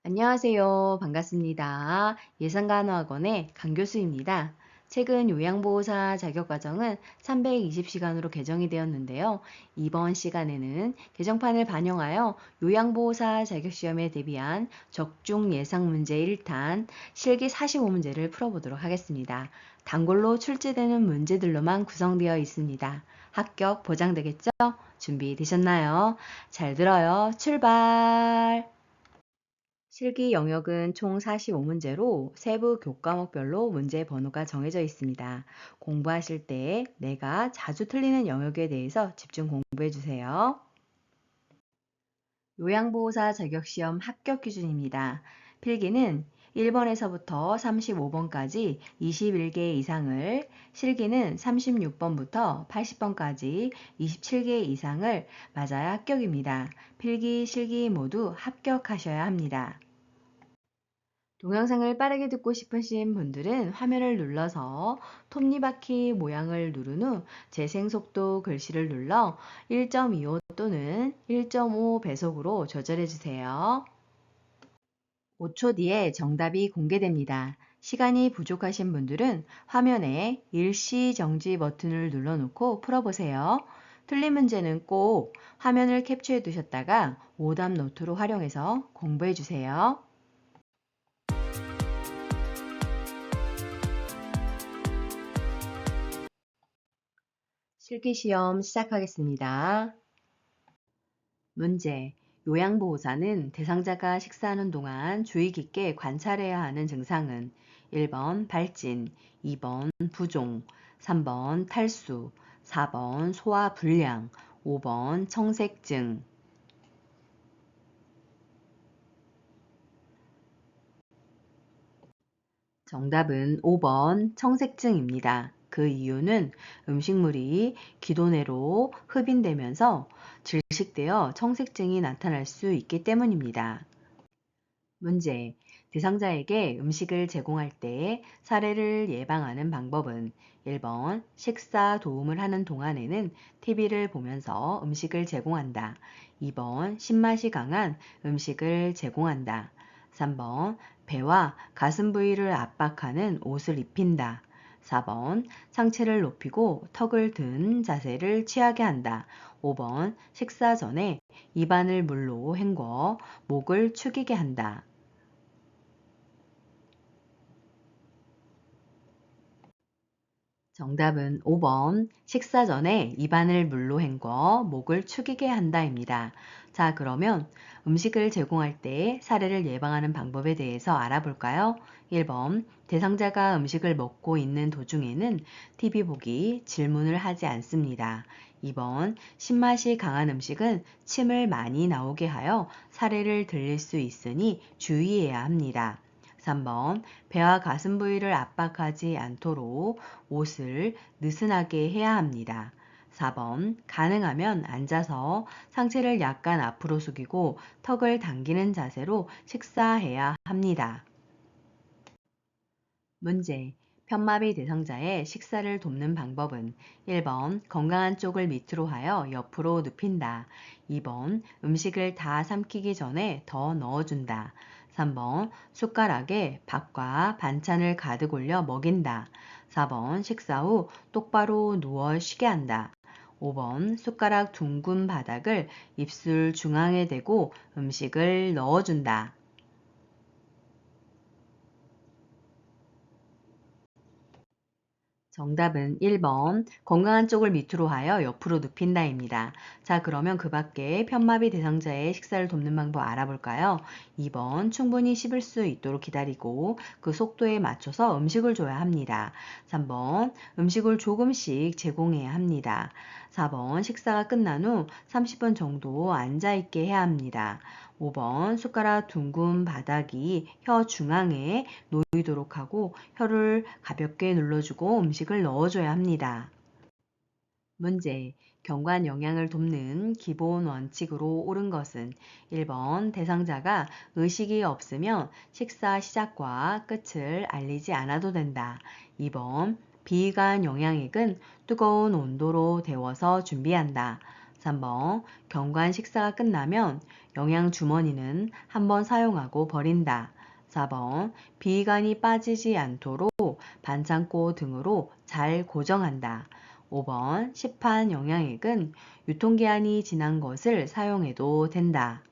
안녕하세요. 반갑습니다. 예산간호학원의 강교수입니다. 최근 요양보호사 자격과정은 320시간으로 개정이 되었는데요. 이번 시간에는 개정판을 반영하여 요양보호사 자격시험에 대비한 적중 예상 문제 1탄 실기 45문제를 풀어보도록 하겠습니다. 단골로 출제되는 문제들로만 구성되어 있습니다. 합격 보장되겠죠? 준비되셨나요? 잘 들어요. 출발! 실기 영역은 총 45문제로 세부 교과목별로 문제 번호가 정해져 있습니다. 공부하실 때 내가 자주 틀리는 영역에 대해서 집중 공부해 주세요. 요양보호사 자격시험 합격 기준입니다. 필기는 1번에서부터 35번까지 21개 이상을, 실기는 36번부터 80번까지 27개 이상을 맞아야 합격입니다. 필기, 실기 모두 합격하셔야 합니다. 동영상을 빠르게 듣고 싶으신 분들은 화면을 눌러서 톱니바퀴 모양을 누른 후 재생속도 글씨를 눌러 1.25 또는 1.5 배속으로 조절해 주세요. 5초 뒤에 정답이 공개됩니다. 시간이 부족하신 분들은 화면에 일시 정지 버튼을 눌러놓고 풀어보세요. 틀린 문제는 꼭 화면을 캡처해 두셨다가 오답 노트로 활용해서 공부해 주세요. 실기시험 시작하겠습니다. 문제. 요양보호사는 대상자가 식사하는 동안 주의 깊게 관찰해야 하는 증상은 1번 발진, 2번 부종, 3번 탈수, 4번 소화불량, 5번 청색증. 정답은 5번 청색증입니다. 그 이유는 음식물이 기도내로 흡인되면서 질식되어 청색증이 나타날 수 있기 때문입니다. 문제. 대상자에게 음식을 제공할 때 사례를 예방하는 방법은 1번 식사 도움을 하는 동안에는 TV를 보면서 음식을 제공한다. 2번 신맛이 강한 음식을 제공한다. 3번 배와 가슴 부위를 압박하는 옷을 입힌다. 4번 상체를 높이고 턱을 든 자세를 취하게 한다. 5번 식사 전에 입안을 물로 헹궈 목을 축이게 한다. 정답은 5번 식사 전에 입안을 물로 헹궈 목을 축이게 한다입니다. 자, 그러면 음식을 제공할 때 사례를 예방하는 방법에 대해서 알아볼까요? 1번 대상자가 음식을 먹고 있는 도중에는 TV 보기, 질문을 하지 않습니다. 2번 신맛이 강한 음식은 침을 많이 나오게 하여 사례를 들릴 수 있으니 주의해야 합니다. 3번 배와 가슴 부위를 압박하지 않도록 옷을 느슨하게 해야 합니다. 4번 가능하면 앉아서 상체를 약간 앞으로 숙이고 턱을 당기는 자세로 식사해야 합니다. 문제. 편마비 대상자의 식사를 돕는 방법은 1번 건강한 쪽을 밑으로 하여 옆으로 눕힌다. 2번 음식을 다 삼키기 전에 더 넣어준다. 3번 숟가락에 밥과 반찬을 가득 올려 먹인다. 4번 식사 후 똑바로 누워 쉬게 한다. 5번 숟가락 둥근 바닥을 입술 중앙에 대고 음식을 넣어준다. 정답은 1번 건강한 쪽을 밑으로 하여 옆으로 눕힌다입니다. 자, 그러면 그 밖에 편마비 대상자의 식사를 돕는 방법 알아볼까요? 2번 충분히 씹을 수 있도록 기다리고 그 속도에 맞춰서 음식을 줘야 합니다. 3번 음식을 조금씩 제공해야 합니다. 4번 식사가 끝난 후 30분 정도 앉아있게 해야 합니다. 5번 숟가락 둥근 바닥이 혀 중앙에 놓이도록 하고 혀를 가볍게 눌러주고 음식을 넣어줘야 합니다. 문제. 경관 영양을 돕는 기본 원칙으로 옳은 것은 1번 대상자가 의식이 없으면 식사 시작과 끝을 알리지 않아도 된다. 2번 비관 영양액은 뜨거운 온도로 데워서 준비한다. 3번 경관 식사가 끝나면 영양 주머니는 한번 사용하고 버린다. 4번 비위관이 빠지지 않도록 반창고 등으로 잘 고정한다. 5번 시판 영양액은 유통기한이 지난 것을 사용해도 된다.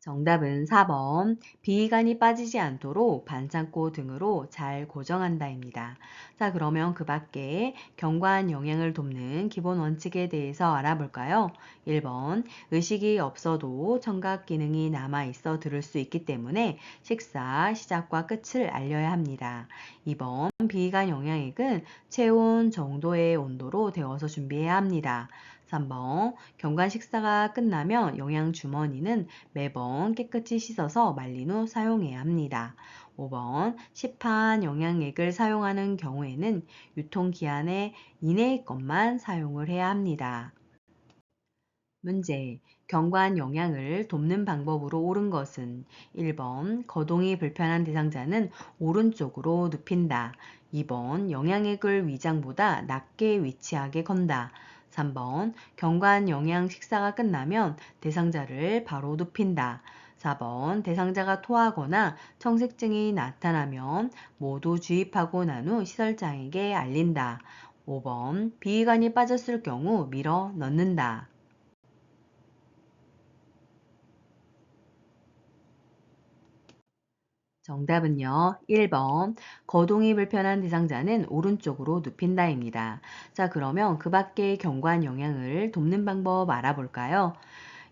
정답은 4번 비위관이 빠지지 않도록 반창고 등으로 잘 고정한다입니다. 자, 그러면 그 밖에 경관 영양을 돕는 기본 원칙에 대해서 알아볼까요? 1번 의식이 없어도 청각 기능이 남아 있어 들을 수 있기 때문에 식사 시작과 끝을 알려야 합니다. 2번 비위관 영양액은 체온 정도의 온도로 데워서 준비해야 합니다. 3번 경관 식사가 끝나면 영양 주머니는 매번 깨끗이 씻어서 말린 후 사용해야 합니다. 5번 시판 영양액을 사용하는 경우에는 유통기한의 이내의 것만 사용을 해야 합니다. 문제. 경관 영양을 돕는 방법으로 옳은 것은 1번 거동이 불편한 대상자는 오른쪽으로 눕힌다. 2번 영양액을 위장보다 낮게 위치하게 건다. 3번 경관 영양 식사가 끝나면 대상자를 바로 눕힌다. 4번 대상자가 토하거나 청색증이 나타나면 모두 주입하고 난 후 시설장에게 알린다. 5번 비위관이 빠졌을 경우 밀어 넣는다. 정답은요. 1번 거동이 불편한 대상자는 오른쪽으로 눕힌다입니다. 자, 그러면 그 밖의 경관 영양을 돕는 방법 알아볼까요?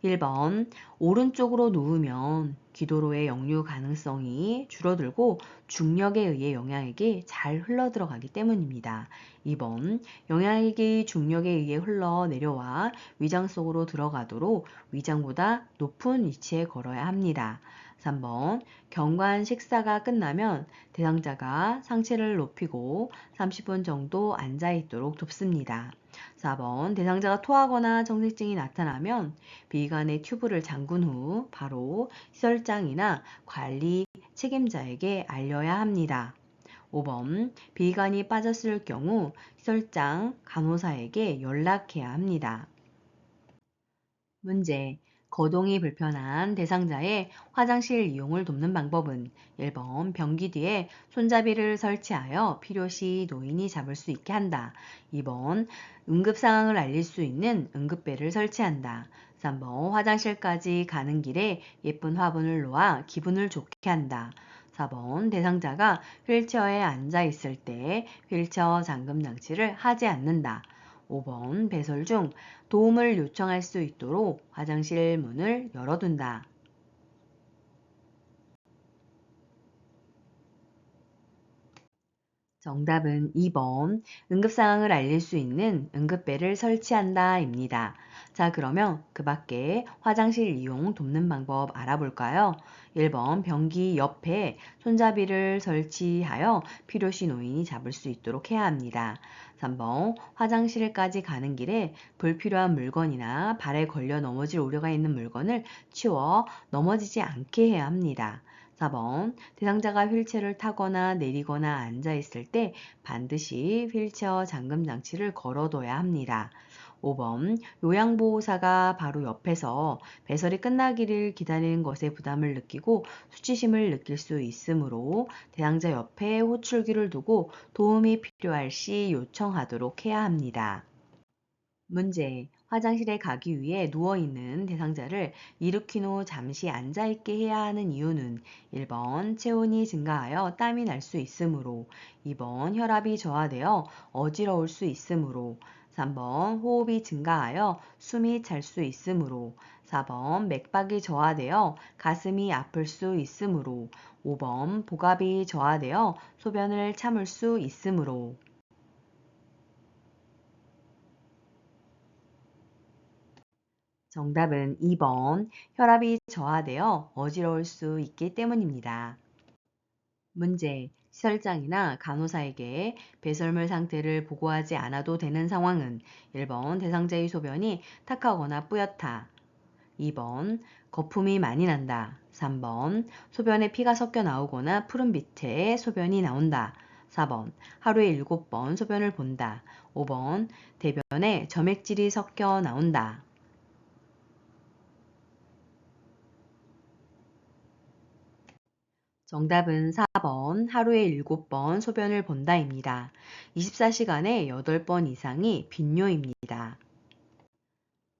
1번 오른쪽으로 누우면 기도로의 역류 가능성이 줄어들고 중력에 의해 영양액이 잘 흘러들어가기 때문입니다. 2번 영양액이 중력에 의해 흘러 내려와 위장 속으로 들어가도록 위장보다 높은 위치에 걸어야 합니다. 3번 경관 식사가 끝나면 대상자가 상체를 높이고 30분 정도 앉아 있도록 돕습니다. 4번 대상자가 토하거나 정색증이 나타나면 비위관의 튜브를 잠근 후 바로 시설장이나 관리 책임자에게 알려야 합니다. 5번 비위관이 빠졌을 경우 시설장, 간호사에게 연락해야 합니다. 문제. 거동이 불편한 대상자의 화장실 이용을 돕는 방법은 1번 변기 뒤에 손잡이를 설치하여 필요시 노인이 잡을 수 있게 한다. 2번 응급 상황을 알릴 수 있는 응급벨을 설치한다. 3번 화장실까지 가는 길에 예쁜 화분을 놓아 기분을 좋게 한다. 4번 대상자가 휠체어에 앉아 있을 때 휠체어 잠금 장치를 하지 않는다. 5번 배설 중 도움을 요청할 수 있도록 화장실 문을 열어둔다. 정답은 2번 응급 상황을 알릴 수 있는 응급벨을 설치한다입니다. 자, 그러면 그 밖에 화장실 이용 돕는 방법 알아볼까요? 1번 변기 옆에 손잡이를 설치하여 필요시 노인이 잡을 수 있도록 해야 합니다. 3번 화장실까지 가는 길에 불필요한 물건이나 발에 걸려 넘어질 우려가 있는 물건을 치워 넘어지지 않게 해야 합니다. 4번 대상자가 휠체어를 타거나 내리거나 앉아 있을 때 반드시 휠체어 잠금 장치를 걸어둬야 합니다. 5번 요양보호사가 바로 옆에서 배설이 끝나기를 기다리는 것에 부담을 느끼고 수치심을 느낄 수 있으므로 대상자 옆에 호출기를 두고 도움이 필요할 시 요청하도록 해야 합니다. 문제. 화장실에 가기 위해 누워있는 대상자를 일으킨 후 잠시 앉아있게 해야 하는 이유는 1번 체온이 증가하여 땀이 날 수 있으므로 2번 혈압이 저하되어 어지러울 수 있으므로 3번 호흡이 증가하여 숨이 찰 수 있으므로 4번 맥박이 저하되어 가슴이 아플 수 있으므로 5번 복압이 저하되어 소변을 참을 수 있으므로 정답은 2번 혈압이 저하되어 어지러울 수 있기 때문입니다. 문제. 시설장이나 간호사에게 배설물 상태를 보고하지 않아도 되는 상황은 1번 대상자의 소변이 탁하거나 뿌옇다. 2번 거품이 많이 난다. 3번 소변에 피가 섞여 나오거나 푸른빛에 소변이 나온다. 4번 하루에 7번 소변을 본다. 5번 대변에 점액질이 섞여 나온다. 정답은 4번 하루에 7번 소변을 본다입니다. 24시간에 8번 이상이 빈뇨입니다.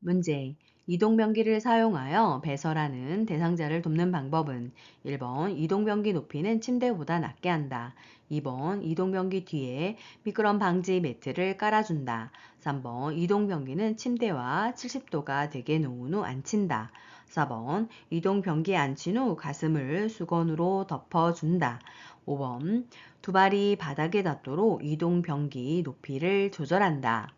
문제. 이동변기를 사용하여 배설하는 대상자를 돕는 방법은 1번 이동변기 높이는 침대보다 낮게 한다. 2번 이동변기 뒤에 미끄럼 방지 매트를 깔아준다. 3번 이동변기는 침대와 70도가 되게 놓은 후 앉힌다. 4번 이동변기에 앉힌 후 가슴을 수건으로 덮어준다. 5번 두 발이 바닥에 닿도록 이동변기 높이를 조절한다.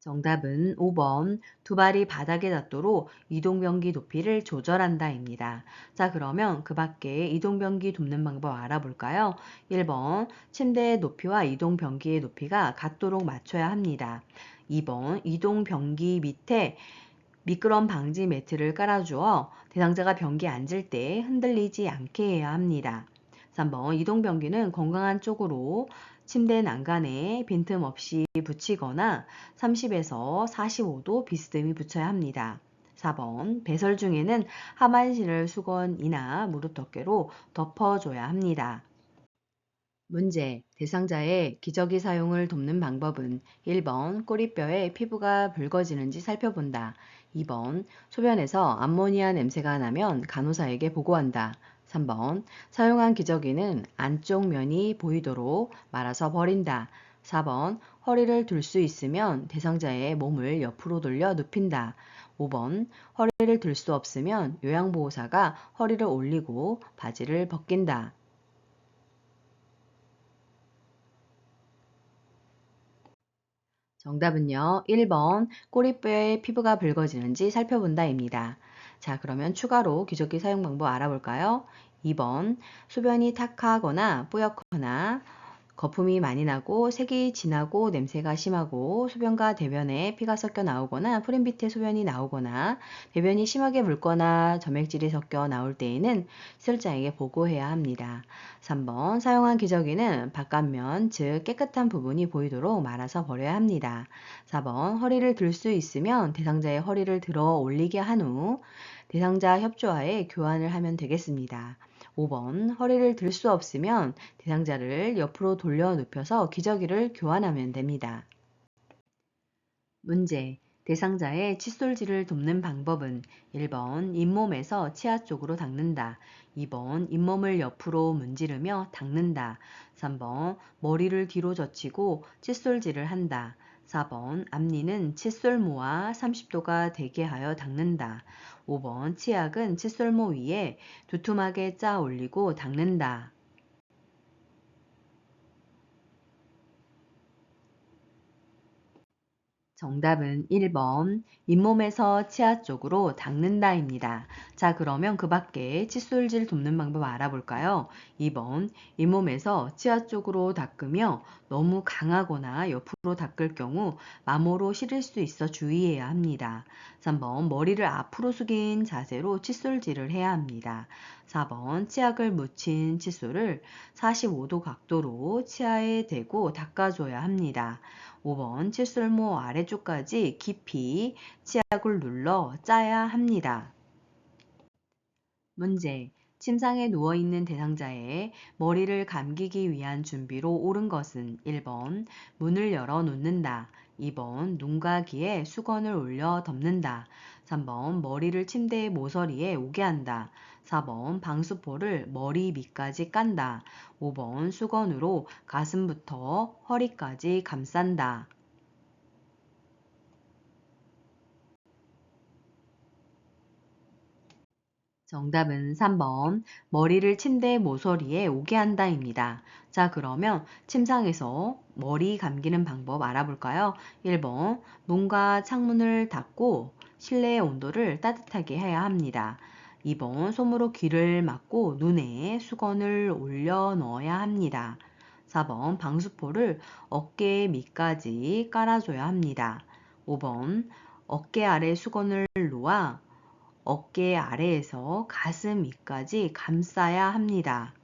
정답은 5번 두 발이 바닥에 닿도록 이동변기 높이를 조절한다입니다. 자, 그러면 그 밖에 이동변기 돕는 방법 알아볼까요? 1번 침대의 높이와 이동변기의 높이가 같도록 맞춰야 합니다. 2번 이동변기 밑에 미끄럼 방지 매트를 깔아주어 대상자가 변기에 앉을 때 흔들리지 않게 해야 합니다. 3번 이동변기는 건강한 쪽으로 침대 난간에 빈틈없이 붙이거나 30에서 45도 비스듬히 붙여야 합니다. 4번 배설 중에는 하반신을 수건이나 무릎 덮개로 덮어줘야 합니다. 문제. 대상자의 기저귀 사용을 돕는 방법은 1번 꼬리뼈에 피부가 붉어지는지 살펴본다. 2번 소변에서 암모니아 냄새가 나면 간호사에게 보고한다. 3번 사용한 기저귀는 안쪽 면이 보이도록 말아서 버린다. 4번 허리를 들 수 있으면 대상자의 몸을 옆으로 돌려 눕힌다. 5번 허리를 들 수 없으면 요양보호사가 허리를 올리고 바지를 벗긴다. 정답은요. 1번 꼬리뼈에 피부가 붉어지는지 살펴본다입니다. 자, 그러면 추가로 기저귀 사용 방법 알아볼까요? 2번 소변이 탁하거나 뿌옇거나 거품이 많이 나고 색이 진하고 냄새가 심하고 소변과 대변에 피가 섞여 나오거나 프림빛의 소변이 나오거나 대변이 심하게 묽거나 점액질이 섞여 나올 때에는 시설자에게 보고해야 합니다. 3번 사용한 기저귀는 바깥면 즉 깨끗한 부분이 보이도록 말아서 버려야 합니다. 4번 허리를 들 수 있으면 대상자의 허리를 들어 올리게 한 후 대상자 협조하에 교환을 하면 되겠습니다. 5번 허리를 들 수 없으면 대상자를 옆으로 돌려 눕혀서 기저귀를 교환하면 됩니다. 문제. 대상자의 칫솔질을 돕는 방법은 1번 잇몸에서 치아 쪽으로 닦는다. 2번 잇몸을 옆으로 문지르며 닦는다. 3번 머리를 뒤로 젖히고 칫솔질을 한다. 4번 앞니는 칫솔모와 30도가 되게 하여 닦는다. 5번 치약은 칫솔모 위에 두툼하게 짜 올리고 닦는다. 정답은 1번 잇몸에서 치아 쪽으로 닦는다입니다. 자, 그러면 그 밖에 칫솔질 돕는 방법 알아볼까요? 2번 잇몸에서 치아 쪽으로 닦으며 너무 강하거나 옆으로 닦을 경우 마모로 시릴 수 있어 주의해야 합니다. 3번 머리를 앞으로 숙인 자세로 칫솔질을 해야 합니다. 4번 치약을 묻힌 칫솔을 45도 각도로 치아에 대고 닦아줘야 합니다. 5번 칫솔모 아래쪽까지 깊이 치약을 눌러 짜야 합니다. 문제. 침상에 누워있는 대상자의 머리를 감기기 위한 준비로 옳은 것은 1번 문을 열어 놓는다. 2번 눈과 귀에 수건을 올려 덮는다. 3번 머리를 침대의 모서리에 오게 한다. 4번 방수포를 머리 밑까지 깐다. 5번 수건으로 가슴부터 허리까지 감싼다. 정답은 3번 머리를 침대 모서리에 오게 한다입니다. 자, 그러면 침상에서 머리 감기는 방법 알아볼까요? 1번 문과 창문을 닫고 실내의 온도를 따뜻하게 해야 합니다. 2번 솜으로 귀를 막고 눈에 수건을 올려 넣어야 합니다. 4번 방수포를 어깨 밑까지 깔아줘야 합니다. 5번 어깨 아래 수건을 놓아 어깨 아래에서 가슴 위까지 감싸야 합니다.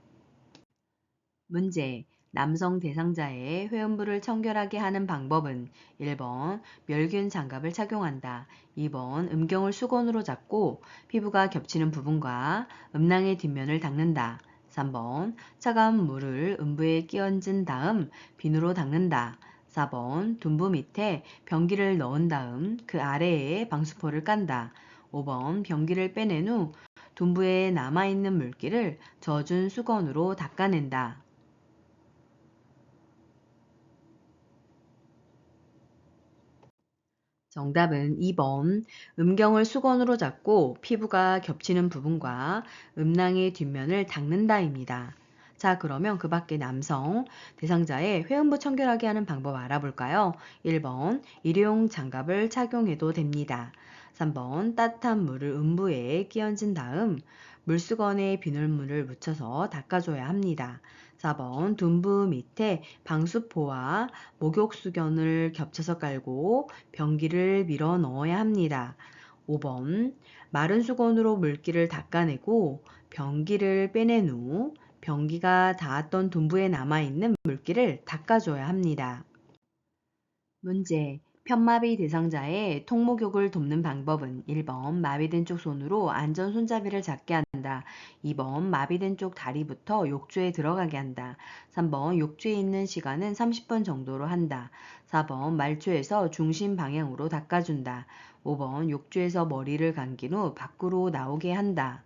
문제. 남성 대상자의 회음부를 청결하게 하는 방법은 1번 멸균 장갑을 착용한다. 2번 음경을 수건으로 잡고 피부가 겹치는 부분과 음낭의 뒷면을 닦는다. 3번 차가운 물을 음부에 끼얹은 다음 비누로 닦는다. 4번 둔부 밑에 변기를 넣은 다음 그 아래에 방수포를 깐다. 5번 변기를 빼낸 후 둔부에 남아있는 물기를 젖은 수건으로 닦아낸다. 정답은 2번. 음경을 수건으로 잡고 피부가 겹치는 부분과 음낭의 뒷면을 닦는다입니다. 자, 그러면 그 밖에 남성 대상자의 회음부 청결하게 하는 방법 알아볼까요? 1번, 일회용 장갑을 착용해도 됩니다. 3번, 따뜻한 물을 음부에 끼얹은 다음 물수건에 비눗물을 묻혀서 닦아줘야 합니다. 4번, 둔부 밑에 방수포와 목욕수건을 겹쳐서 깔고 변기를 밀어 넣어야 합니다. 5번, 마른 수건으로 물기를 닦아내고 변기를 빼낸 후 변기가 닿았던 둔부에 남아있는 물기를 닦아줘야 합니다. 문제. 편마비 대상자의 통목욕을 돕는 방법은 1번 마비된 쪽 손으로 안전 손잡이를 잡게 한다. 2번 마비된 쪽 다리부터 욕조에 들어가게 한다. 3번 욕조에 있는 시간은 30분 정도로 한다. 4번 말초에서 중심 방향으로 닦아준다. 5번 욕조에서 머리를 감긴 후 밖으로 나오게 한다.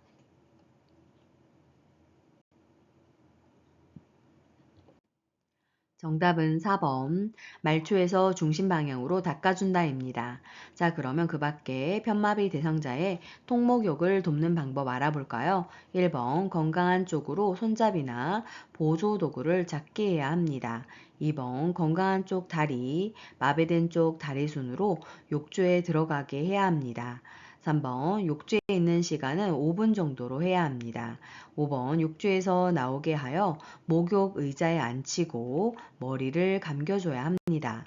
정답은 4번. 말초에서 중심 방향으로 닦아준다입니다. 자, 그러면 그 밖에 편마비 대상자의 통목욕을 돕는 방법 알아볼까요? 1번. 건강한 쪽으로 손잡이나 보조 도구를 잡게 해야 합니다. 2번. 건강한 쪽 다리, 마비된 쪽 다리순으로 욕조에 들어가게 해야 합니다. 3번. 욕조에 있는 시간은 5분 정도로 해야 합니다. 5번. 욕조에서 나오게 하여 목욕 의자에 앉히고 머리를 감겨줘야 합니다.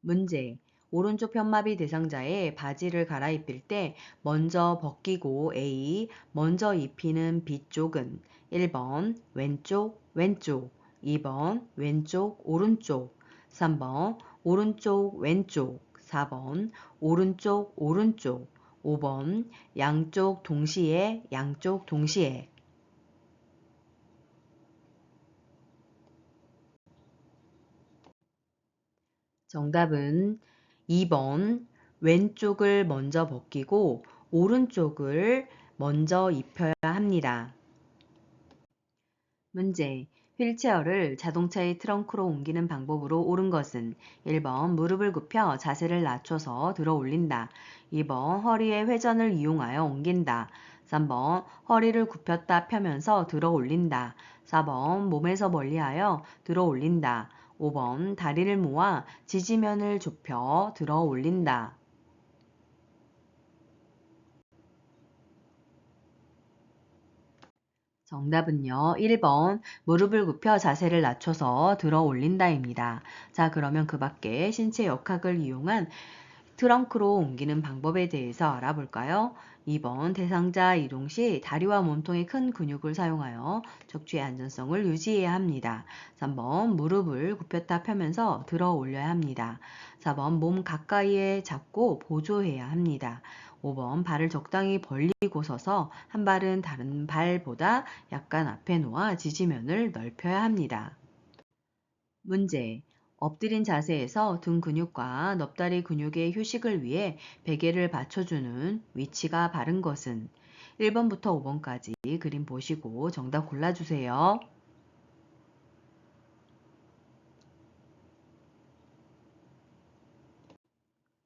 문제. 오른쪽 편마비 대상자의 바지를 갈아입힐 때 먼저 벗기고 A. 먼저 입히는 B 쪽은 1번 왼쪽 왼쪽 2번 왼쪽 오른쪽 3번 오른쪽 왼쪽 4번 오른쪽 오른쪽 5번 양쪽 동시에 양쪽 동시에 정답은 2번 왼쪽을 먼저 벗기고 오른쪽을 먼저 입혀야 합니다. 문제. 휠체어를 자동차의 트렁크로 옮기는 방법으로 옳은 것은 1번 무릎을 굽혀 자세를 낮춰서 들어 올린다. 2번 허리의 회전을 이용하여 옮긴다. 3번 허리를 굽혔다 펴면서 들어 올린다. 4번 몸에서 멀리하여 들어 올린다. 5번 다리를 모아 지지면을 좁혀 들어 올린다. 정답은요. 1번 무릎을 굽혀 자세를 낮춰서 들어 올린다입니다. 자, 그러면 그 밖에 신체 역학을 이용한 트렁크로 옮기는 방법에 대해서 알아볼까요? 2번 대상자 이동 시 다리와 몸통의 큰 근육을 사용하여 척추의 안전성을 유지해야 합니다. 3번 무릎을 굽혔다 펴면서 들어 올려야 합니다. 4번 몸 가까이에 잡고 보조해야 합니다. 5번 발을 적당히 벌리고 서서 한 발은 다른 발보다 약간 앞에 놓아 지지면을 넓혀야 합니다. 문제. 엎드린 자세에서 등 근육과 넙다리 근육의 휴식을 위해 베개를 받쳐주는 위치가 바른 것은 1번부터 5번까지 그림 보시고 정답 골라주세요.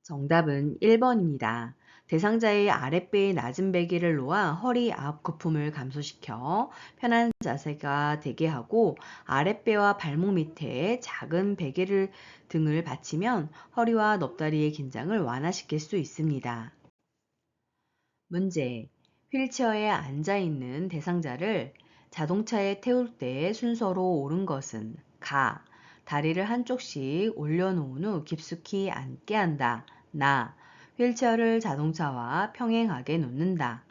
정답은 1번입니다. 대상자의 아랫배에 낮은 베개를 놓아 허리 앞 거품을 감소시켜 편한 자세가 되게 하고 아랫배와 발목 밑에 작은 베개를 등을 받치면 허리와 넙다리의 긴장을 완화시킬 수 있습니다. 문제. 휠체어에 앉아 있는 대상자를 자동차에 태울 때 순서로 옳은 것은 가. 다리를 한쪽씩 올려놓은 후 깊숙이 앉게 한다. 나. 휠체어를 자동차와 평행하게 놓는다.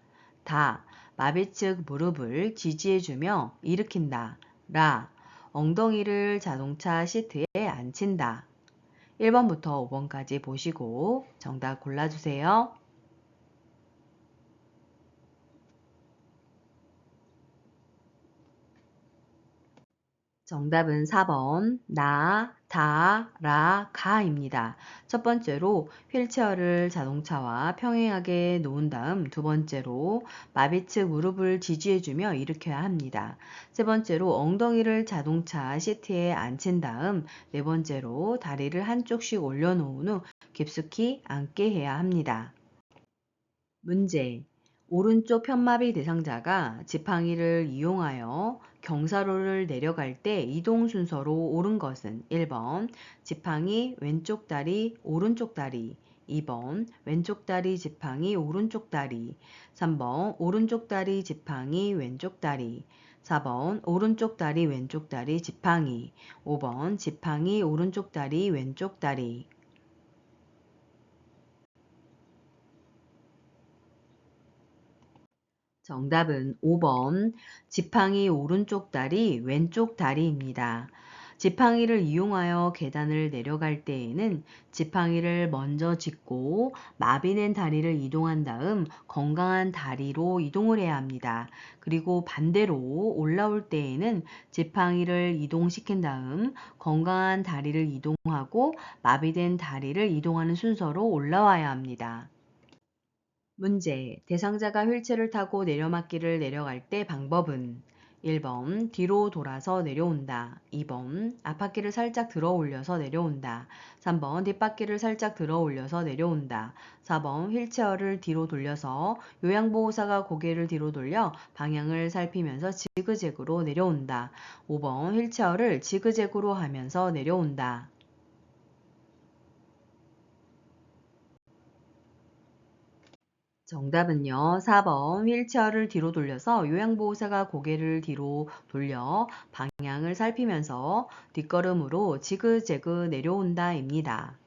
다. 마비 측 무릎을 지지해주며 일으킨다. 라. 엉덩이를 자동차 시트에 앉힌다. 1번부터 5번까지 보시고 정답 골라주세요. 정답은 4번 나, 다, 라, 가입니다. 첫 번째로 휠체어를 자동차와 평행하게 놓은 다음 두 번째로 마비측 무릎을 지지해주며 일으켜야 합니다. 세 번째로 엉덩이를 자동차 시트에 앉힌 다음 네 번째로 다리를 한쪽씩 올려놓은 후 깊숙이 앉게 해야 합니다. 문제. 오른쪽 편마비 대상자가 지팡이를 이용하여 경사로를 내려갈 때 이동 순서로 옳은 것은 1번 지팡이 왼쪽 다리 오른쪽 다리 2번 왼쪽 다리 지팡이 오른쪽 다리 3번 오른쪽 다리 지팡이 왼쪽 다리 4번 오른쪽 다리 왼쪽 다리 지팡이 5번 지팡이 오른쪽 다리 왼쪽 다리 정답은 5번 지팡이 오른쪽 다리 왼쪽 다리입니다. 지팡이를 이용하여 계단을 내려갈 때에는 지팡이를 먼저 짚고 마비된 다리를 이동한 다음 건강한 다리로 이동을 해야 합니다. 그리고 반대로 올라올 때에는 지팡이를 이동시킨 다음 건강한 다리를 이동하고 마비된 다리를 이동하는 순서로 올라와야 합니다. 문제. 대상자가 휠체어를 타고 내려막길을 내려갈 때 방법은 1번 뒤로 돌아서 내려온다. 2번 앞바퀴를 살짝 들어 올려서 내려온다. 3번 뒷바퀴를 살짝 들어 올려서 내려온다. 4번 휠체어를 뒤로 돌려서 요양보호사가 고개를 뒤로 돌려 방향을 살피면서 지그재그로 내려온다. 5번 휠체어를 지그재그로 하면서 내려온다. 정답은요. 4번 휠체어를 뒤로 돌려서 요양보호사가 고개를 뒤로 돌려 방향을 살피면서 뒷걸음으로 지그재그 내려온다입니다.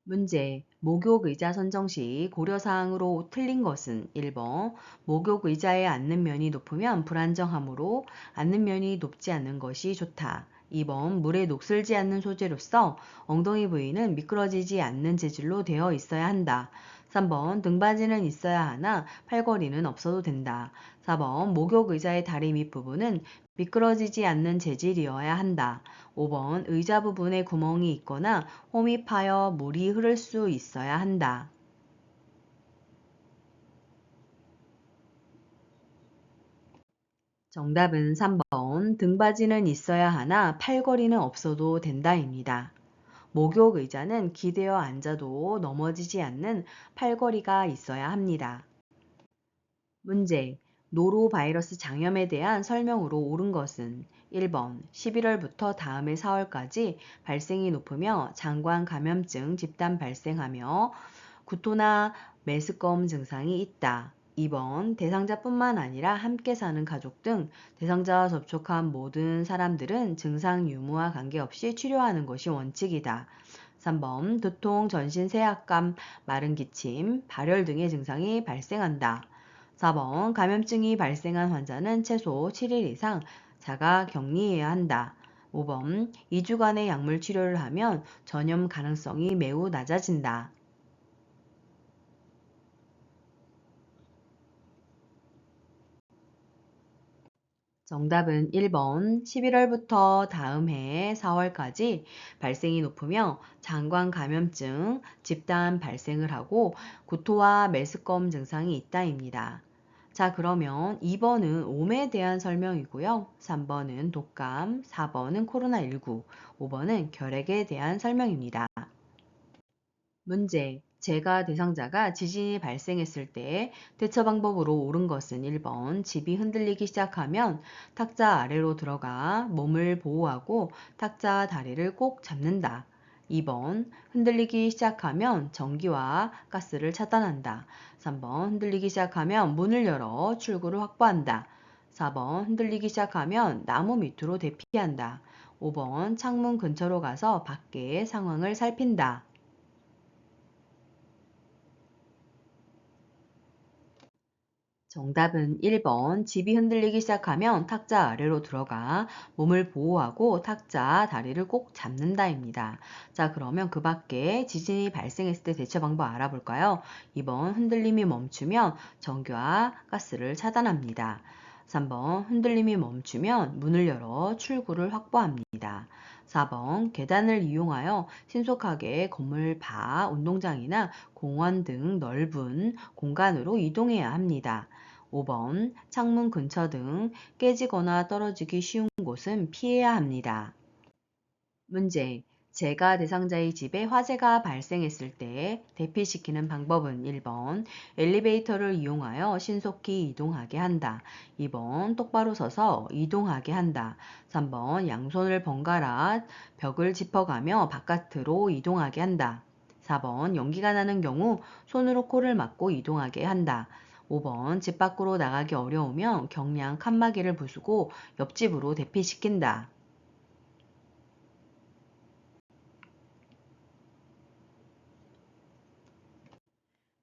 문제. 목욕 의자 선정 시 고려사항으로 틀린 것은 1번 목욕 의자에 앉는 면이 높으면 불안정하므로 앉는 면이 높지 않는 것이 좋다. 2번 물에 녹슬지 않는 소재로서 엉덩이 부위는 미끄러지지 않는 재질로 되어 있어야 한다. 3번 등받이는 있어야 하나 팔걸이는 없어도 된다. 4번 목욕 의자의 다리 밑부분은 미끄러지지 않는 재질이어야 한다. 5번 의자 부분에 구멍이 있거나 홈이 파여 물이 흐를 수 있어야 한다. 정답은 3번 등받이는 있어야 하나 팔걸이는 없어도 된다입니다. 목욕 의자는 기대어 앉아도 넘어지지 않는 팔걸이가 있어야 합니다. 문제. 노로바이러스 장염에 대한 설명으로 옳은 것은 1번 11월부터 다음해 4월까지 발생이 높으며 장관 감염증 집단 발생하며 구토나 메스꺼움 증상이 있다. 2번 대상자뿐만 아니라 함께 사는 가족 등 대상자와 접촉한 모든 사람들은 증상 유무와 관계없이 치료하는 것이 원칙이다. 3번 두통, 전신 세약감, 마른 기침, 발열 등의 증상이 발생한다. 4번 감염증이 발생한 환자는 최소 7일 이상 자가 격리해야 한다. 5번 2주간의 약물 치료를 하면 전염 가능성이 매우 낮아진다. 정답은 1번 11월부터 다음 해 4월까지 발생이 높으며 장관 감염증 집단 발생을 하고 구토와 메스꺼움 증상이 있다입니다. 자, 그러면 2번은 옴에 대한 설명이고요. 3번은 독감, 4번은 코로나19, 5번은 결핵에 대한 설명입니다. 문제. 재가 대상자가 지진이 발생했을 때 대처 방법으로 옳은 것은 1번 집이 흔들리기 시작하면 탁자 아래로 들어가 몸을 보호하고 탁자 다리를 꼭 잡는다. 2번 흔들리기 시작하면 전기와 가스를 차단한다. 3번 흔들리기 시작하면 문을 열어 출구를 확보한다. 4번 흔들리기 시작하면 나무 밑으로 대피한다. 5번 창문 근처로 가서 밖의 상황을 살핀다. 정답은 1번. 집이 흔들리기 시작하면 탁자 아래로 들어가 몸을 보호하고 탁자 다리를 꼭 잡는다입니다. 자, 그러면 그 밖에 지진이 발생했을 때 대처 방법 알아볼까요? 2번. 흔들림이 멈추면 전기와 가스를 차단합니다. 3번. 흔들림이 멈추면 문을 열어 출구를 확보합니다. 4번. 계단을 이용하여 신속하게 건물 바, 운동장이나 공원 등 넓은 공간으로 이동해야 합니다. 5번 창문 근처 등 깨지거나 떨어지기 쉬운 곳은 피해야 합니다. 문제. 제가 대상자의 집에 화재가 발생했을 때 대피시키는 방법은 1번 엘리베이터를 이용하여 신속히 이동하게 한다. 2번 똑바로 서서 이동하게 한다. 3번 양손을 번갈아 벽을 짚어가며 바깥으로 이동하게 한다. 4번 연기가 나는 경우 손으로 코를 막고 이동하게 한다. 5번 집 밖으로 나가기 어려우면 경량 칸막이를 부수고 옆집으로 대피시킨다.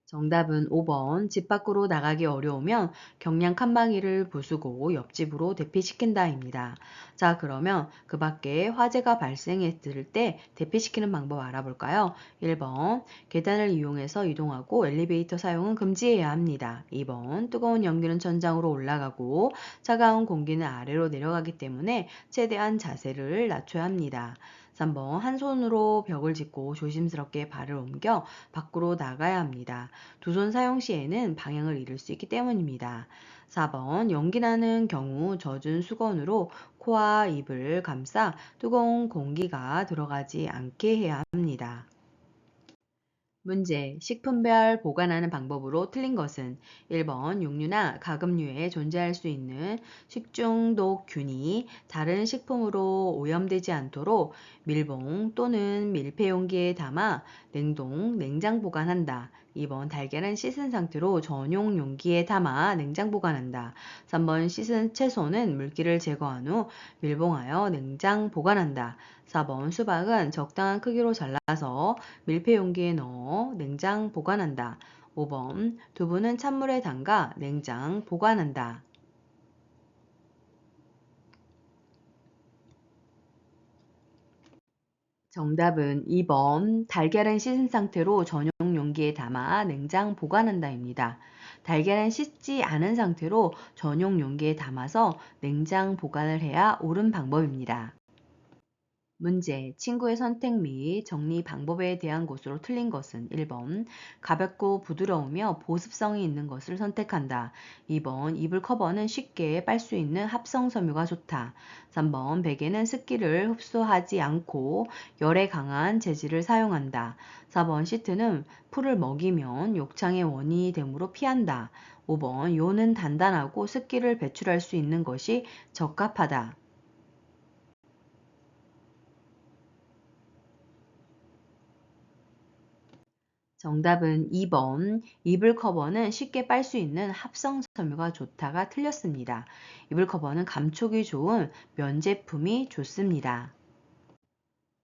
정답은 5번. 집 밖으로 나가기 어려우면 경량 칸막이를 부수고 옆집으로 대피시킨다입니다. 자, 그러면 그 밖에 화재가 발생했을 때 대피시키는 방법 알아볼까요? 1번. 계단을 이용해서 이동하고 엘리베이터 사용은 금지해야 합니다. 2번. 뜨거운 연기는 천장으로 올라가고 차가운 공기는 아래로 내려가기 때문에 최대한 자세를 낮춰야 합니다. 3번. 한 손으로 벽을 짚고 조심스럽게 발을 옮겨 밖으로 나가야 합니다. 두 손 사용 시에는 방향을 잃을 수 있기 때문입니다. 4번 연기 나는 경우 젖은 수건으로 코와 입을 감싸 뜨거운 공기가 들어가지 않게 해야 합니다. 문제. 식품별 보관하는 방법으로 틀린 것은 1번 육류나 가금류에 존재할 수 있는 식중독균이 다른 식품으로 오염되지 않도록 밀봉 또는 밀폐용기에 담아 냉동, 냉장 보관한다. 2번 달걀은 씻은 상태로 전용 용기에 담아 냉장 보관한다. 3번 씻은 채소는 물기를 제거한 후 밀봉하여 냉장 보관한다. 4번 수박은 적당한 크기로 잘라서 밀폐 용기에 넣어 냉장 보관한다. 5번 두부는 찬물에 담가 냉장 보관한다. 정답은 2번 달걀은 씻은 상태로 전용 용기에 담아 냉장 보관한다입니다. 달걀은 씻지 않은 상태로 전용 용기에 담아서 냉장 보관을 해야 옳은 방법입니다. 문제. 친구의 선택 및 정리 방법에 대한 것으로 틀린 것은 1번 가볍고 부드러우며 보습성이 있는 것을 선택한다. 2번 이불 커버는 쉽게 빨 수 있는 합성 섬유가 좋다. 3번 베개는 습기를 흡수하지 않고 열에 강한 재질을 사용한다. 4번 시트는 풀을 먹이면 욕창의 원인이 되므로 피한다. 5번 요는 단단하고 습기를 배출할 수 있는 것이 적합하다. 정답은 2번. 이불 커버는 쉽게 빨 수 있는 합성 섬유가 좋다가 틀렸습니다. 이불 커버는 감촉이 좋은 면 제품이 좋습니다.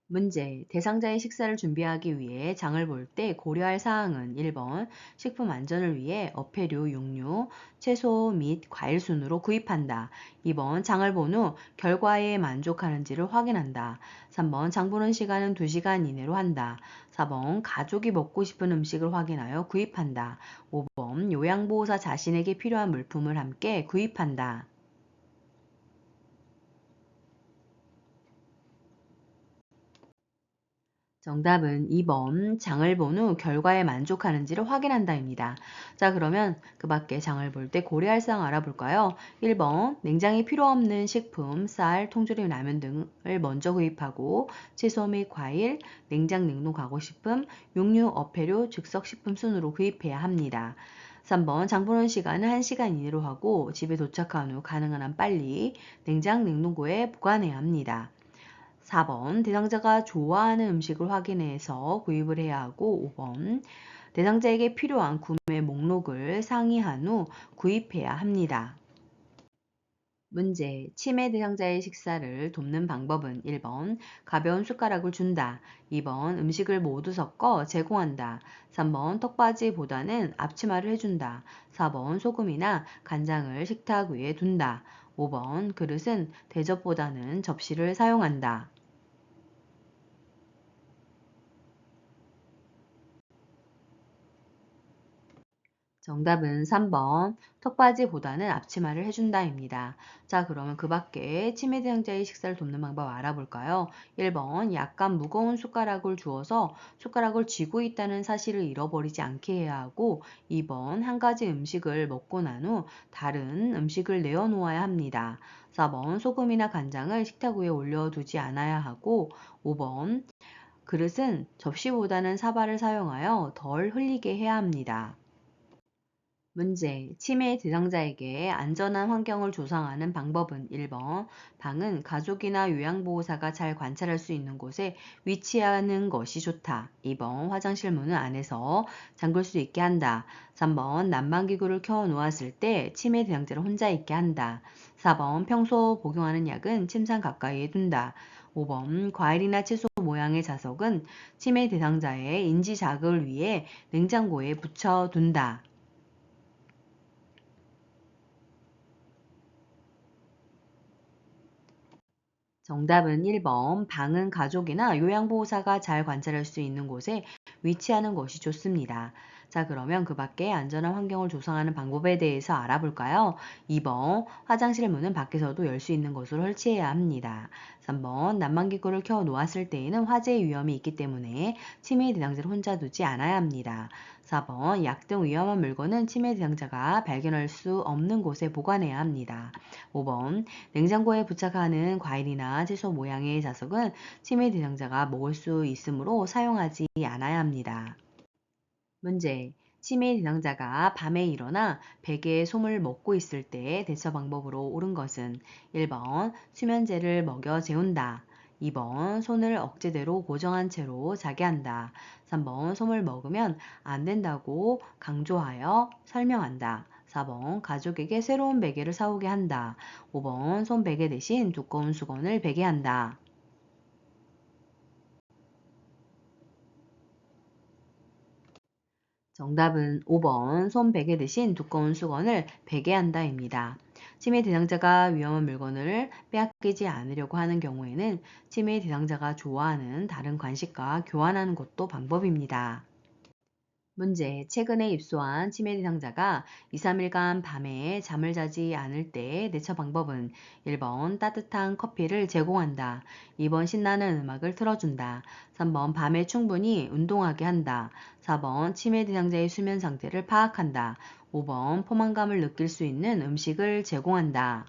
문제. 대상자의 식사를 준비하기 위해 장을 볼 때 고려할 사항은 1번 식품 안전을 위해 어패류, 육류, 채소 및 과일 순으로 구입한다. 2번 장을 본 후 결과에 만족하는지를 확인한다. 3번 장 보는 시간은 2시간 이내로 한다. 4번 가족이 먹고 싶은 음식을 확인하여 구입한다. 5번 요양보호사 자신에게 필요한 물품을 함께 구입한다. 정답은 2번 장을 본 후 결과에 만족하는지를 확인한다입니다. 자, 그러면 그 밖에 장을 볼 때 고려할 사항 알아볼까요? 1번 냉장이 필요 없는 식품, 쌀, 통조림, 라면 등을 먼저 구입하고 채소 및 과일, 냉장 냉동 가공식품, 육류, 어패류, 즉석식품 순으로 구입해야 합니다. 3번 장 보는 시간은 1시간 이내로 하고 집에 도착한 후 가능한 한 빨리 냉장 냉동고에 보관해야 합니다. 4번 대상자가 좋아하는 음식을 확인해서 구입을 해야 하고 5번 대상자에게 필요한 구매 목록을 상의한 후 구입해야 합니다. 문제. 치매 대상자의 식사를 돕는 방법은 1번 가벼운 숟가락을 준다. 2번 음식을 모두 섞어 제공한다. 3번 턱받이보다는 앞치마를 해준다. 4번 소금이나 간장을 식탁 위에 둔다. 5번 그릇은 대접보다는 접시를 사용한다. 정답은 3번 턱받이보다는 앞치마를 해준다입니다. 자, 그러면 그 밖에 치매 대상자의 식사를 돕는 방법 알아볼까요? 1번 약간 무거운 숟가락을 주어서 숟가락을 쥐고 있다는 사실을 잃어버리지 않게 해야 하고 2번 한 가지 음식을 먹고 난 후 다른 음식을 내어놓아야 합니다. 4번 소금이나 간장을 식탁 위에 올려두지 않아야 하고 5번 그릇은 접시보다는 사발을 사용하여 덜 흘리게 해야 합니다. 문제. 치매 대상자에게 안전한 환경을 조성하는 방법은 1번 방은 가족이나 요양보호사가 잘 관찰할 수 있는 곳에 위치하는 것이 좋다. 2번 화장실 문은 안에서 잠글 수 있게 한다. 3번 난방기구를 켜 놓았을 때 치매 대상자를 혼자 있게 한다. 4번 평소 복용하는 약은 침상 가까이에 둔다. 5번 과일이나 채소 모양의 자석은 치매 대상자의 인지 자극을 위해 냉장고에 붙여 둔다. 정답은 1번. 방은 가족이나 요양보호사가 잘 관찰할 수 있는 곳에 위치하는 것이 좋습니다. 자, 그러면 그 밖에 안전한 환경을 조성하는 방법에 대해서 알아볼까요? 2번. 화장실 문은 밖에서도 열 수 있는 곳으로 설치해야 합니다. 3번. 난방기구를 켜 놓았을 때에는 화재 위험이 있기 때문에 치매 대상자를 혼자 두지 않아야 합니다. 4번. 약 등 위험한 물건은 치매 대상자가 발견할 수 없는 곳에 보관해야 합니다. 5번. 냉장고에 부착하는 과일이나 채소 모양의 자석은 치매 대상자가 먹을 수 있으므로 사용하지 않아야 합니다. 문제. 치매 대상자가 밤에 일어나 베개에 솜을 먹고 있을 때 대처 방법으로 옳은 것은 1번 수면제를 먹여 재운다. 2번 손을 억제대로 고정한 채로 자게 한다. 3번 솜을 먹으면 안 된다고 강조하여 설명한다. 4번 가족에게 새로운 베개를 사오게 한다. 5번 손 베개 대신 두꺼운 수건을 베게 한다. 정답은 5번 손 베개 대신 두꺼운 수건을 베게 한다입니다. 치매 대상자가 위험한 물건을 빼앗기지 않으려고 하는 경우에는 치매 대상자가 좋아하는 다른 간식과 교환하는 것도 방법입니다. 문제. 최근에 입소한 치매 대상자가 2, 3일간 밤에 잠을 자지 않을 때 대처 방법은 1번 따뜻한 커피를 제공한다. 2번 신나는 음악을 틀어준다. 3번 밤에 충분히 운동하게 한다. 4번 치매 대상자의 수면 상태를 파악한다. 5번 포만감을 느낄 수 있는 음식을 제공한다.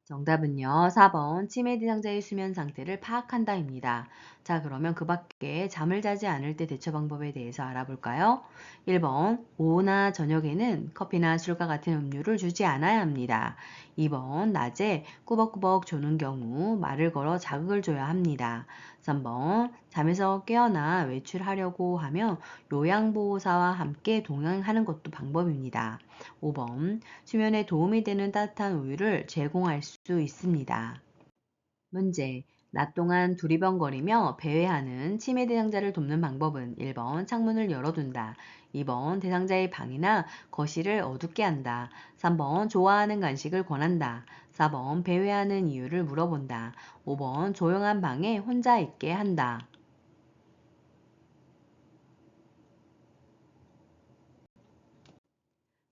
정답은요. 4번 치매 대상자의 수면 상태를 파악한다입니다. 자, 그러면 그 밖에 잠을 자지 않을 때 대처 방법에 대해서 알아볼까요? 1번 오후나 저녁에는 커피나 술과 같은 음료를 주지 않아야 합니다. 2번 낮에 꾸벅꾸벅 조는 경우 말을 걸어 자극을 줘야 합니다. 3번 잠에서 깨어나 외출하려고 하면 요양보호사와 함께 동행하는 것도 방법입니다. 5번 수면에 도움이 되는 따뜻한 우유를 제공할 수 있습니다. 문제. 낮 동안 두리번거리며 배회하는 치매 대상자를 돕는 방법은 1번 창문을 열어둔다. 2번 대상자의 방이나 거실을 어둡게 한다. 3번 좋아하는 간식을 권한다. 4번 배회하는 이유를 물어본다. 5번 조용한 방에 혼자 있게 한다.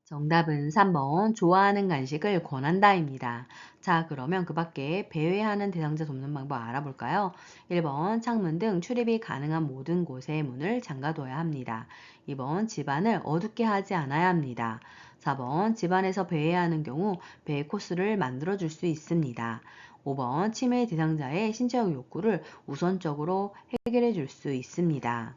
정답은 3번 좋아하는 간식을 권한다입니다. 자, 그러면 그 밖에 배회하는 대상자 돕는 방법 알아볼까요? 1번 창문 등 출입이 가능한 모든 곳의 문을 잠가둬야 합니다. 2번 집안을 어둡게 하지 않아야 합니다. 4번 집안에서 배회하는 경우 배회 코스를 만들어 줄 수 있습니다. 5번 치매 대상자의 신체적 욕구를 우선적으로 해결해 줄 수 있습니다.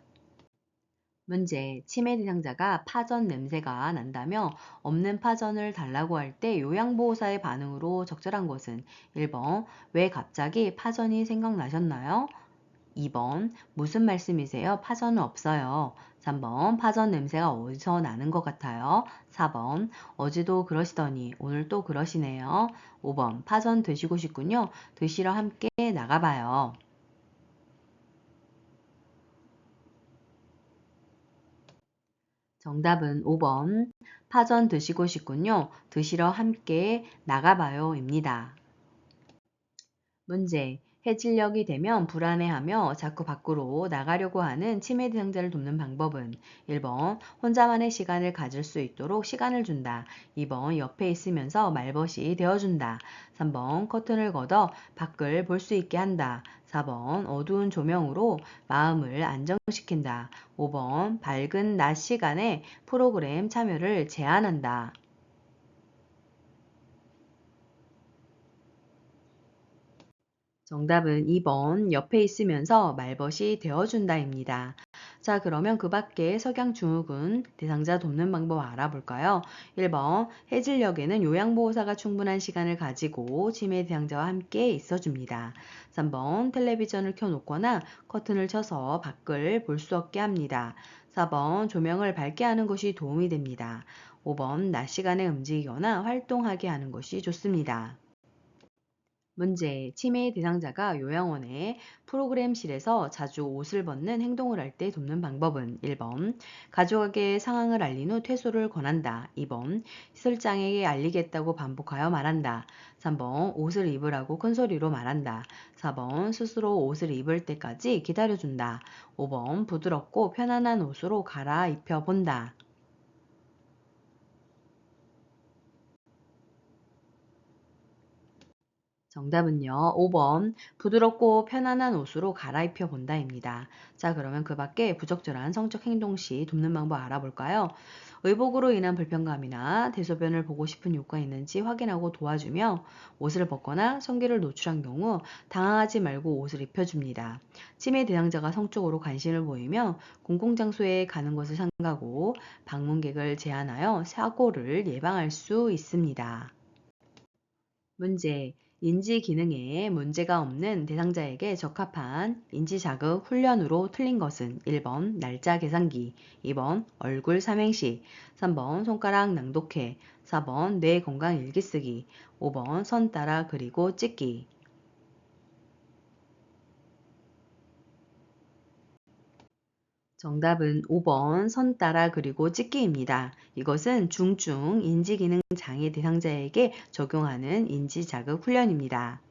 문제. 치매 대상자가 파전 냄새가 난다며 없는 파전을 달라고 할 때 요양보호사의 반응으로 적절한 것은 1번 왜 갑자기 파전이 생각나셨나요? 2번 무슨 말씀이세요? 파전은 없어요. 3번 파전 냄새가 어디서 나는 것 같아요. 4번 어제도 그러시더니 오늘 또 그러시네요. 5번 파전 드시고 싶군요. 드시러 함께 나가봐요. 정답은 5번 파전 드시고 싶군요. 드시러 함께 나가봐요입니다. 문제. 해질녘이 되면 불안해하며 자꾸 밖으로 나가려고 하는 치매 대상자를 돕는 방법은 1번 혼자만의 시간을 가질 수 있도록 시간을 준다. 2번 옆에 있으면서 말벗이 되어준다. 3번 커튼을 걷어 밖을 볼 수 있게 한다. 4번 어두운 조명으로 마음을 안정시킨다. 5번 밝은 낮 시간에 프로그램 참여를 제한한다. 정답은 2번 옆에 있으면서 말벗이 되어준다입니다. 자, 그러면 그 밖에 석양증후군 대상자 돕는 방법 알아볼까요? 1번 해질녘에는 요양보호사가 충분한 시간을 가지고 치매 대상자와 함께 있어줍니다. 3번 텔레비전을 켜놓거나 커튼을 쳐서 밖을 볼 수 없게 합니다. 4번 조명을 밝게 하는 것이 도움이 됩니다. 5번 낮 시간에 움직이거나 활동하게 하는 것이 좋습니다. 문제. 치매 대상자가 요양원의 프로그램실에서 자주 옷을 벗는 행동을 할 때 돕는 방법은 1번 가족에게 상황을 알린 후 퇴소를 권한다. 2번 시설장에게 알리겠다고 반복하여 말한다. 3번 옷을 입으라고 큰소리로 말한다. 4번 스스로 옷을 입을 때까지 기다려준다. 5번 부드럽고 편안한 옷으로 갈아입혀 본다. 정답은요. 5번 부드럽고 편안한 옷으로 갈아입혀 본다입니다. 자, 그러면 그 밖에 부적절한 성적 행동 시 돕는 방법 알아볼까요? 의복으로 인한 불편감이나 대소변을 보고 싶은 욕구가 있는지 확인하고 도와주며 옷을 벗거나 성기를 노출한 경우 당황하지 말고 옷을 입혀줍니다. 치매 대상자가 성적으로 관심을 보이며 공공장소에 가는 것을 삼가고 방문객을 제한하여 사고를 예방할 수 있습니다. 문제. 인지 기능에 문제가 없는 대상자에게 적합한 인지 자극 훈련으로 틀린 것은 1번 날짜 계산기, 2번 얼굴 삼행시, 3번 손가락 낭독해, 4번 뇌 건강 일기 쓰기, 5번 선 따라 그리고 찍기. 정답은 5번 선 따라 그리고 찍기입니다. 이것은 중증 인지기능 장애 대상자에게 적용하는 인지자극 훈련입니다.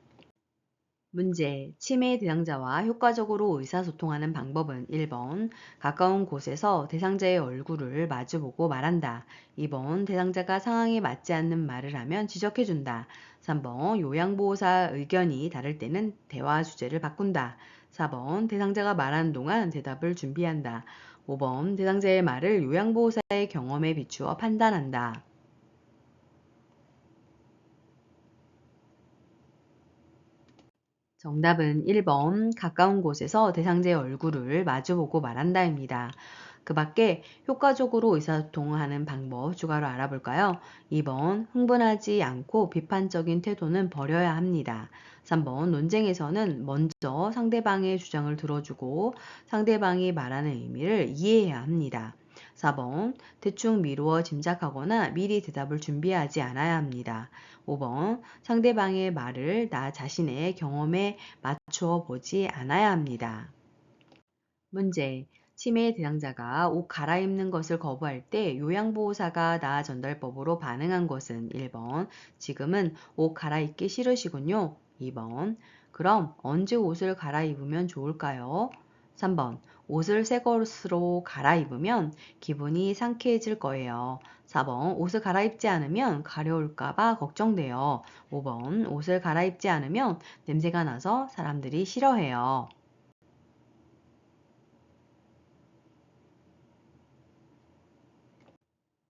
문제. 치매 대상자와 효과적으로 의사소통하는 방법은 1번 가까운 곳에서 대상자의 얼굴을 마주보고 말한다. 2번 대상자가 상황에 맞지 않는 말을 하면 지적해준다. 3번 요양보호사 의견이 다를 때는 대화 주제를 바꾼다. 4번 대상자가 말하는 동안 대답을 준비한다. 5번 대상자의 말을 요양보호사의 경험에 비추어 판단한다. 정답은 1번 가까운 곳에서 대상자의 얼굴을 마주보고 말한다입니다. 그 밖에 효과적으로 의사소통하는 방법 추가로 알아볼까요? 2번 흥분하지 않고 비판적인 태도는 버려야 합니다. 3번 논쟁에서는 먼저 상대방의 주장을 들어주고 상대방이 말하는 의미를 이해해야 합니다. 4번 대충 미루어 짐작하거나 미리 대답을 준비하지 않아야 합니다. 5번 상대방의 말을 나 자신의 경험에 맞추어 보지 않아야 합니다. 문제. 치매 대상자가 옷 갈아입는 것을 거부할 때 요양보호사가 나아 전달법으로 반응한 것은 1번 지금은 옷 갈아입기 싫으시군요. 2번 그럼 언제 옷을 갈아입으면 좋을까요? 3번 옷을 새 것으로 갈아입으면 기분이 상쾌해질 거예요. 4번 옷을 갈아입지 않으면 가려울까봐 걱정돼요. 5번 옷을 갈아입지 않으면 냄새가 나서 사람들이 싫어해요.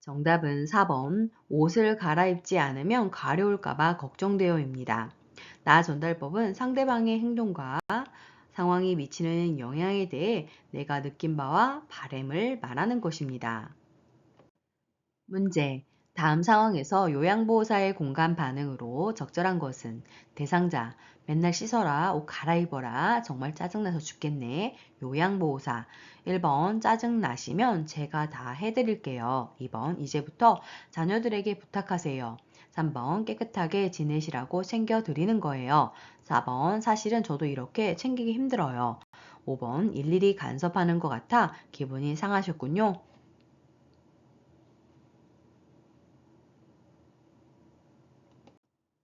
정답은 4번 옷을 갈아입지 않으면 가려울까봐 걱정되어입니다. 나 전달법은 상대방의 행동과 상황이 미치는 영향에 대해 내가 느낀 바와 바램을 말하는 것입니다. 문제. 다음 상황에서 요양보호사의 공감 반응으로 적절한 것은 대상자, 맨날 씻어라, 옷 갈아입어라, 정말 짜증나서 죽겠네. 요양보호사. 1번 짜증나시면 제가 다 해드릴게요. 2번 이제부터 자녀들에게 부탁하세요. 3번 깨끗하게 지내시라고 챙겨드리는 거예요. 4번 사실은 저도 이렇게 챙기기 힘들어요. 5번 일일이 간섭하는 것 같아 기분이 상하셨군요.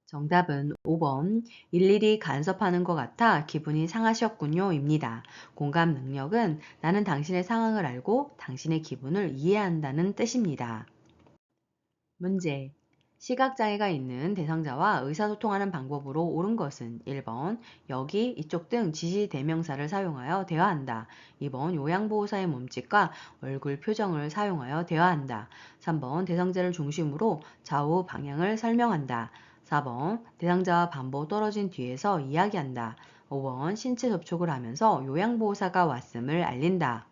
정답은 5번 일일이 간섭하는 것 같아 기분이 상하셨군요입니다. 공감 능력은 나는 당신의 상황을 알고 당신의 기분을 이해한다는 뜻입니다. 문제. 시각장애가 있는 대상자와 의사소통하는 방법으로 옳은 것은 1번 여기, 이쪽 등 지시 대명사를 사용하여 대화한다. 2번 요양보호사의 몸짓과 얼굴 표정을 사용하여 대화한다. 3번 대상자를 중심으로 좌우 방향을 설명한다. 4번 대상자와 반보 떨어진 뒤에서 이야기한다. 5번 신체 접촉을 하면서 요양보호사가 왔음을 알린다.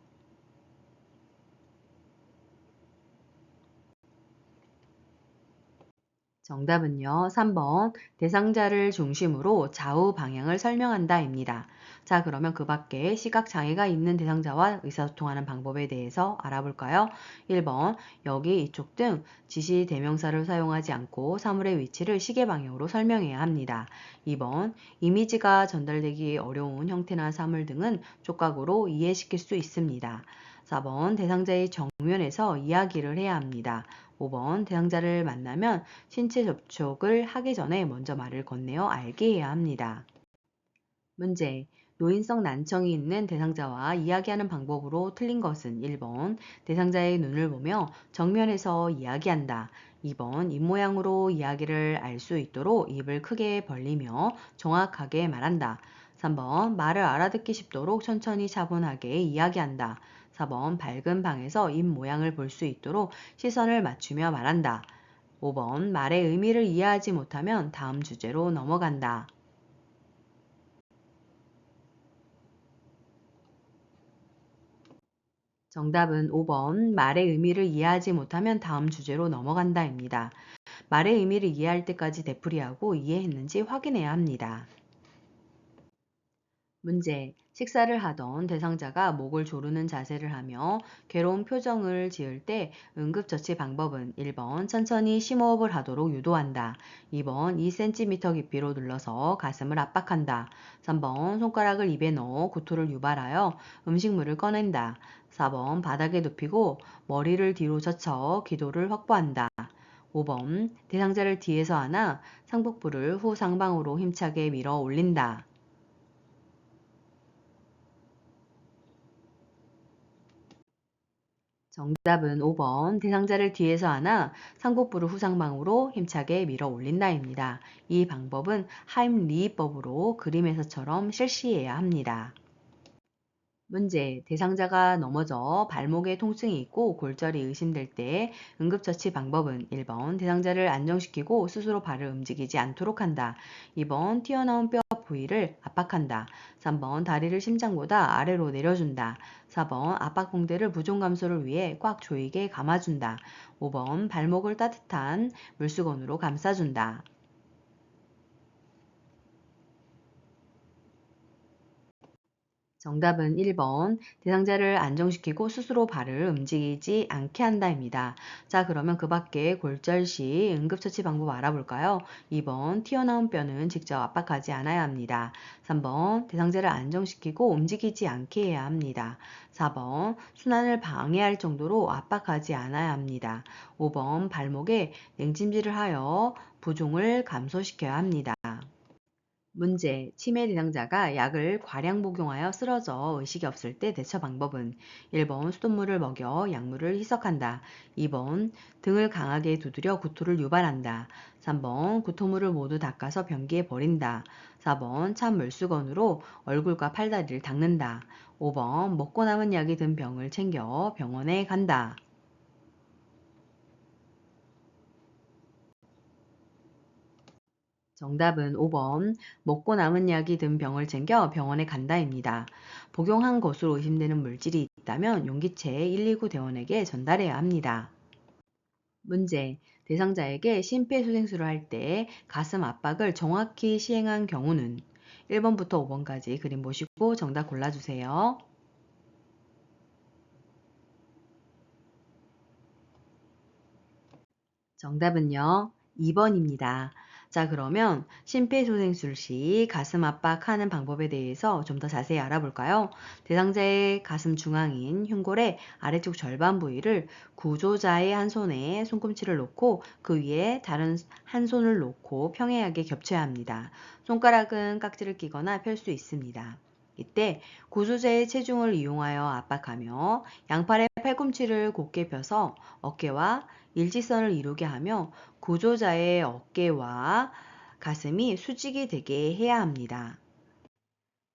정답은요. 3번 대상자를 중심으로 좌우 방향을 설명한다입니다. 자, 그러면 그 밖에 시각장애가 있는 대상자와 의사소통하는 방법에 대해서 알아볼까요? 1번 여기 이쪽 등 지시 대명사를 사용하지 않고 사물의 위치를 시계 방향으로 설명해야 합니다. 2번 이미지가 전달되기 어려운 형태나 사물 등은 촉각으로 이해시킬 수 있습니다. 4번 대상자의 정면에서 이야기를 해야 합니다. 5번 대상자를 만나면 신체 접촉을 하기 전에 먼저 말을 건네어 알게 해야 합니다. 문제. 노인성 난청이 있는 대상자와 이야기하는 방법으로 틀린 것은 1번 대상자의 눈을 보며 정면에서 이야기한다. 2번 입모양으로 이야기를 알 수 있도록 입을 크게 벌리며 정확하게 말한다. 3번 말을 알아듣기 쉽도록 천천히 차분하게 이야기한다. 4번 밝은 방에서 입 모양을 볼 수 있도록 시선을 맞추며 말한다. 5번 말의 의미를 이해하지 못하면 다음 주제로 넘어간다. 정답은 5번 말의 의미를 이해하지 못하면 다음 주제로 넘어간다입니다. 말의 의미를 이해할 때까지 되풀이하고 이해했는지 확인해야 합니다. 문제. 식사를 하던 대상자가 목을 조르는 자세를 하며 괴로운 표정을 지을 때 응급처치 방법은 1번 천천히 심호흡을 하도록 유도한다. 2번 2cm 깊이로 눌러서 가슴을 압박한다. 3번 손가락을 입에 넣어 구토를 유발하여 음식물을 꺼낸다. 4번 바닥에 눕히고 머리를 뒤로 젖혀 기도를 확보한다. 5번 대상자를 뒤에서 안아 상복부를 후 상방으로 힘차게 밀어 올린다. 정답은 5번 대상자를 뒤에서 안아 상복부를 후상방으로 힘차게 밀어 올린다입니다. 이 방법은 하임리히법으로 그림에서처럼 실시해야 합니다. 문제. 대상자가 넘어져 발목에 통증이 있고 골절이 의심될 때 응급처치 방법은 1번 대상자를 안정시키고 스스로 발을 움직이지 않도록 한다. 2번 튀어나온 뼈 부위를 압박한다. 3번 다리를 심장보다 아래로 내려준다. 4번 압박붕대를 부종 감소를 위해 꽉 조이게 감아준다. 5번 발목을 따뜻한 물수건으로 감싸준다. 정답은 1번 대상자를 안정시키고 스스로 발을 움직이지 않게 한다입니다. 자, 그러면 그 밖에 골절 시 응급처치 방법 알아볼까요? 2번 튀어나온 뼈는 직접 압박하지 않아야 합니다. 3번 대상자를 안정시키고 움직이지 않게 해야 합니다. 4번 순환을 방해할 정도로 압박하지 않아야 합니다. 5번 발목에 냉찜질을 하여 부종을 감소시켜야 합니다. 문제. 치매 대상자가 약을 과량 복용하여 쓰러져 의식이 없을 때 대처 방법은 1번 수돗물을 먹여 약물을 희석한다. 2번 등을 강하게 두드려 구토를 유발한다. 3번 구토물을 모두 닦아서 변기에 버린다. 4번 찬 물수건으로 얼굴과 팔다리를 닦는다. 5번 먹고 남은 약이 든 병을 챙겨 병원에 간다. 정답은 5번 먹고 남은 약이 든 병을 챙겨 병원에 간다입니다. 복용한 것으로 의심되는 물질이 있다면 용기채 119 대원에게 전달해야 합니다. 문제. 대상자에게 심폐소생술을 할 때 가슴 압박을 정확히 시행한 경우는 1번부터 5번까지 그림 보시고 정답 골라주세요. 정답은요, 2번입니다. 자, 그러면 심폐소생술 시 가슴 압박하는 방법에 대해서 좀 더 자세히 알아볼까요? 대상자의 가슴 중앙인 흉골의 아래쪽 절반 부위를 구조자의 한 손에 손꿈치를 놓고 그 위에 다른 한 손을 놓고 평행하게 겹쳐야 합니다. 손가락은 깍지를 끼거나 펼 수 있습니다. 이때 구조자의 체중을 이용하여 압박하며 양팔의 팔꿈치를 곧게 펴서 어깨와 일직선을 이루게 하며 구조자의 어깨와 가슴이 수직이 되게 해야 합니다.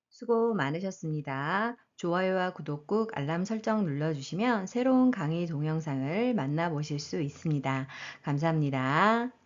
수고 많으셨습니다. 좋아요와 구독 꾹 알람 설정 눌러주시면 새로운 강의 동영상을 만나보실 수 있습니다. 감사합니다.